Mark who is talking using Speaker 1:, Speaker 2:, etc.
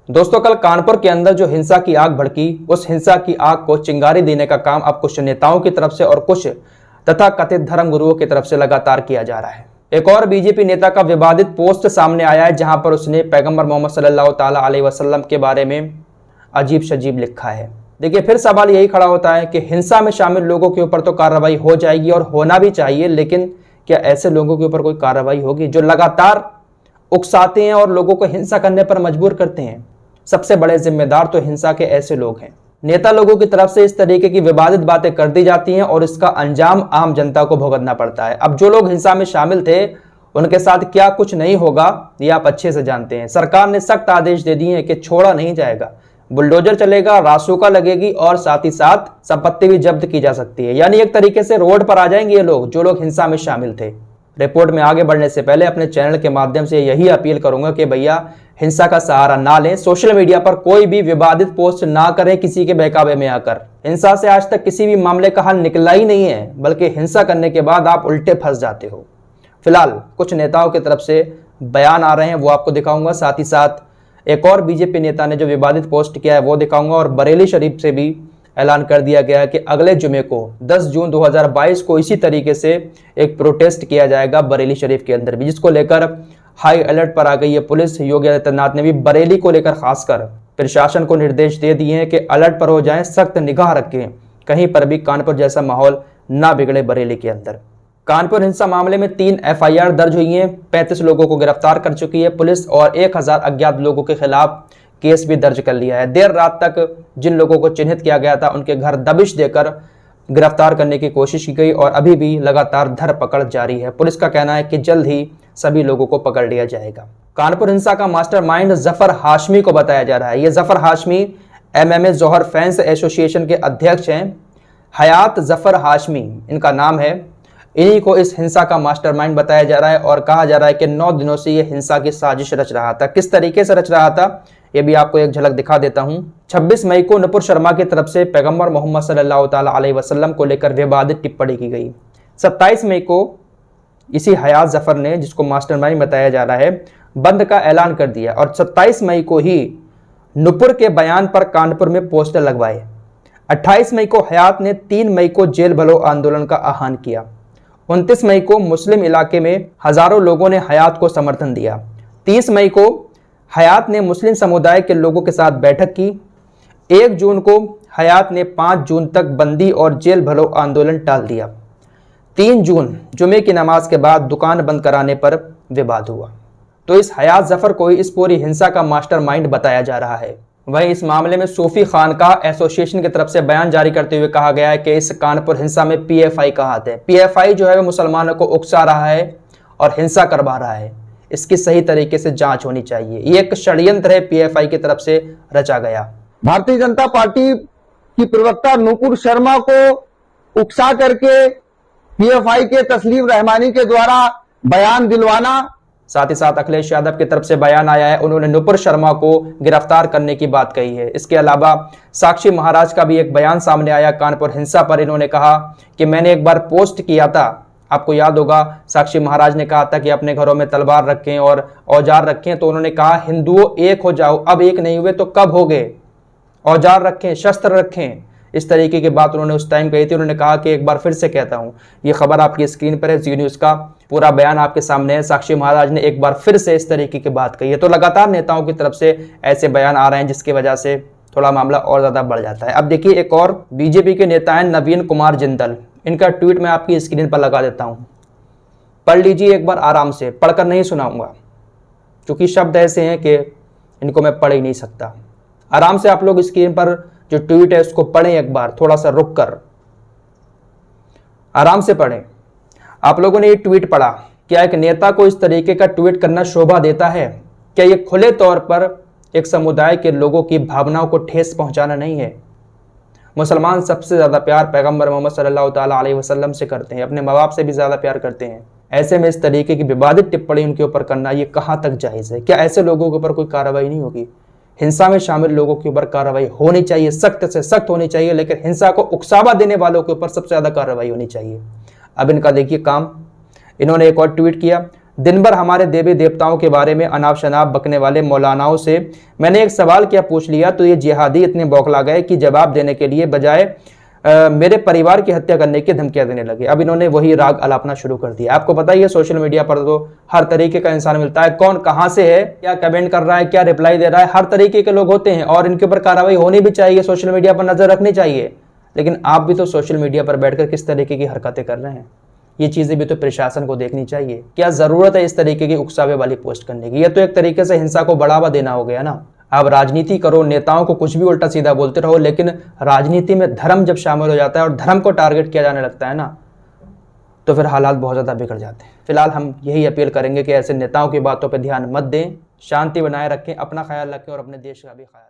Speaker 1: दोस्तों, कल कानपुर के अंदर जो हिंसा की आग भड़की, उस हिंसा की आग को चिंगारी देने का काम अब कुछ नेताओं की तरफ से और कुछ तथाकथित धर्म गुरुओं की तरफ से लगातार किया जा रहा है। एक और बीजेपी नेता का विवादित पोस्ट सामने आया है, जहां पर उसने पैगंबर मोहम्मद सल्लल्लाहु ताला अलैहि वसल्लम के बारे में अजीब शजीब लिखा है। देखिए, फिर सवाल यही खड़ा होता है कि हिंसा में शामिल लोगों के ऊपर तो कार्रवाई हो जाएगी और होना भी चाहिए, लेकिन क्या ऐसे लोगों के ऊपर कोई कार्रवाई होगी जो लगातार उकसाते हैं और लोगों को हिंसा करने पर मजबूर करते हैं? सबसे बड़े जिम्मेदार तो हिंसा के ऐसे लोग हैं। नेता लोगों की तरफ से इस तरीके की विवादित बातें कर दी जाती हैं और इसका अंजाम आम जनता को भुगतना पड़ता है। अब जो लोग हिंसा में शामिल थे, उनके साथ क्या कुछ नहीं होगा, ये आप अच्छे से जानते हैं। सरकार ने सख्त आदेश दे दिए हैं कि छोड़ा नहीं जाएगा, बुलडोजर चलेगा, रासुका लगेगी और साथ ही साथ संपत्ति भी जब्त की जा सकती है। यानी एक तरीके से रोड पर आ जाएंगे ये लोग जो लोग हिंसा में शामिल थे। रिपोर्ट में आगे बढ़ने से पहले अपने चैनल के माध्यम से यही अपील करूंगा कि भैया हिंसा का सहारा ना लें, सोशल मीडिया पर कोई भी विवादित पोस्ट ना करें किसी के बहकावे में आकर। हिंसा से आज तक किसी भी मामले का हल निकला ही नहीं है, बल्कि हिंसा करने के बाद आप उल्टे फंस जाते हो। फिलहाल कुछ नेताओं की तरफ से बयान आ रहे हैं, वो आपको दिखाऊंगा। साथ ही साथ एक और बीजेपी नेता ने जो विवादित पोस्ट किया है वो दिखाऊंगा। और बरेली शरीफ से भी ऐलान कर दिया गया है कि अगले जुमे को 10 जून 2022 को इसी तरीके से एक प्रोटेस्ट किया जाएगा बरेली शरीफ के अंदर भी, जिसको लेकर हाई अलर्ट पर आ गई है पुलिस। योगी आदित्यनाथ ने भी बरेली को लेकर खासकर प्रशासन को निर्देश दे दिए हैं कि अलर्ट पर हो जाएं, सख्त निगाह रखें, कहीं पर भी कानपुर जैसा माहौल ना बिगड़े बरेली के अंदर। कानपुर हिंसा मामले में 3 FIR दर्ज हुई हैं, 35 लोगों को गिरफ्तार कर चुकी है पुलिस और 1000 अज्ञात लोगों के खिलाफ केस भी दर्ज कर लिया है। देर रात तक जिन लोगों को चिन्हित किया गया था उनके घर दबिश देकर गिरफ्तार करने की कोशिश की गई और अभी भी लगातार धरपकड़ जारी है। पुलिस का कहना है कि जल्द ही सभी लोगों को पकड़ लिया जाएगा। कानपुर हिंसा का मास्टरमाइंड जफर हाशमी को बताया जा रहा है। ये जफर हाशमी MMA जोहर फैंस एसोसिएशन के अध्यक्ष हैं। हयात जफर हाशमी इनका नाम है। इन्हीं को इस हिंसा का मास्टरमाइंड बताया जा रहा है और कहा जा रहा है कि 9 दिनों से ये हिंसा की साजिश रच रहा था। किस तरीके से रच रहा था ये भी आपको एक झलक दिखा देता हूं। 26 मई को नुपुर शर्मा की तरफ से पैगंबर मोहम्मद सल्लल्लाहु ताला अलैहि वसल्लम को लेकर विवादित टिप्पणी की गई। 27 मई को इसी हयात जफर ने, जिसको मास्टरमाइंड बताया जा रहा है, बंद का ऐलान कर दिया और 27 मई को ही नुपुर के बयान पर कानपुर में पोस्टर लगवाए। 28 मई को हयात ने 3 मई को जेल भरो आंदोलन का आह्वान किया। 29 मई को मुस्लिम इलाके में हजारों लोगों ने हयात को समर्थन दिया। 30 मई को हयात ने मुस्लिम समुदाय के लोगों के साथ बैठक की। 1 जून को हयात ने 5 जून तक बंदी और जेल भरो आंदोलन टाल दिया। 3 जून जुमे की नमाज के बाद दुकान बंद कराने पर विवाद हुआ। तो इस हयात जफर को ही इस पूरी हिंसा का मास्टरमाइंड बताया जा रहा है। वहीं इस मामले में सूफी खानकाह एसोसिएशन की तरफ से बयान जारी करते हुए कहा गया है कि इस कानपुर हिंसा में PFI का हाथ है। PFI जो है वो मुसलमानों को उकसा रहा है और हिंसा करवा रहा है। इसकी सही तरीके से जांच होनी चाहिए। ये एक षड्यंत्र है PFI की तरफ से रचा गया।
Speaker 2: भारतीय जनता पार्टी की प्रवक्ता नुपुर शर्मा को उकसा करके PFI के तस्लीम रहमानी के द्वारा बयान दिलवाना।
Speaker 1: साथ ही साथ अखिलेश यादव की तरफ से बयान आया है, उन्होंने नुपुर शर्मा को गिरफ्तार करने की बात कही है। इसके अलावा साक्षी महाराज का भी एक बयान सामने आया कानपुर हिंसा पर। इन्होंने कहा कि मैंने एक बार पोस्ट किया था, आपको याद होगा, साक्षी महाराज ने कहा था कि अपने घरों में तलवार रखें और औजार रखें, तो उन्होंने कहा हिंदुओं एक हो जाओ, अब एक नहीं हुए तो कब हो गए, औजार रखें, शस्त्र रखें। इस तरीके की बात उन्होंने उस टाइम कही थी। उन्होंने कहा कि एक बार फिर से कहता हूं, ये खबर आपकी स्क्रीन पर है, जी न्यूज़ का पूरा बयान आपके सामने है। साक्षी महाराज ने एक बार फिर से इस तरीके की बात कही है। तो लगातार नेताओं की तरफ से ऐसे बयान आ रहे हैं, जिसकी वजह से थोड़ा मामला और ज्यादा बढ़ जाता है। अब देखिए, एक और बीजेपी के नेता हैं नवीन कुमार जिंदल। इनका ट्वीट मैं आपकी स्क्रीन पर लगा देता हूं, पढ़ लीजिए एक बार आराम से, पढ़कर नहीं सुनाऊंगा क्योंकि शब्द ऐसे हैं कि इनको मैं पढ़ ही नहीं सकता। आराम से आप लोग स्क्रीन पर जो ट्वीट है उसको पढ़ें, एक बार थोड़ा सा रुक कर आराम से पढ़ें। आप लोगों ने ये ट्वीट पढ़ा, क्या एक नेता को इस तरीके का ट्वीट करना शोभा देता है? क्या ये खुले तौर पर एक समुदाय के लोगों की भावनाओं को ठेस पहुंचाना नहीं है? मुसलमान सबसे ज्यादा प्यार पैगंबर मोहम्मद सल्लल्लाहु ताला अलैहि वसल्लम से करते हैं, अपने माँ बाप से भी ज्यादा प्यार करते हैं। ऐसे में इस तरीके की विवादित टिप्पणी उनके ऊपर करना, ये कहां तक जायज है? क्या ऐसे लोगों के ऊपर कोई कार्रवाई नहीं होगी? हिंसा में शामिल लोगों के ऊपर कार्रवाई होनी चाहिए, सख्त से सख्त होनी चाहिए, लेकिन हिंसा को उकसावा देने वालों के ऊपर सबसे ज्यादा कार्रवाई होनी चाहिए। अब इनका देखिए काम, इन्होंने एक और ट्वीट किया, दिन भर हमारे देवी देवताओं के बारे में अनाप शनाप बकने वाले मौलानाओं से मैंने एक सवाल क्या पूछ लिया तो ये जिहादी इतने बौखला गए कि जवाब देने के लिए बजाय मेरे परिवार की हत्या करने की धमकियां देने लगे। अब इन्होंने वही राग अलापना शुरू कर दिया। आपको पता ही है सोशल मीडिया पर तो हर तरीके का इंसान मिलता है, कौन कहां से है, क्या कमेंट कर रहा है, क्या रिप्लाई दे रहा है, हर तरीके के लोग होते हैं और इनके ऊपर कार्रवाई होनी भी चाहिए, सोशल मीडिया पर नजर रखनी चाहिए। लेकिन आप भी तो सोशल मीडिया पर बैठकर किस तरीके की हरकतें कर रहे हैं, ये चीजें भी तो प्रशासन को देखनी चाहिए। क्या जरूरत है इस तरीके की उकसावे वाली पोस्ट करने की? यह तो एक तरीके से हिंसा को बढ़ावा देना हो गया ना। आप राजनीति करो, नेताओं को कुछ भी उल्टा सीधा बोलते रहो, लेकिन राजनीति में धर्म जब शामिल हो जाता है और धर्म को टारगेट किया जाने लगता है ना, तो फिर हालात बहुत ज्यादा बिगड़ जाते हैं। फिलहाल हम यही अपील करेंगे कि ऐसे नेताओं की बातों पर ध्यान मत दें, शांति बनाए रखें, अपना ख्याल रखें और अपने देश का भी ख्याल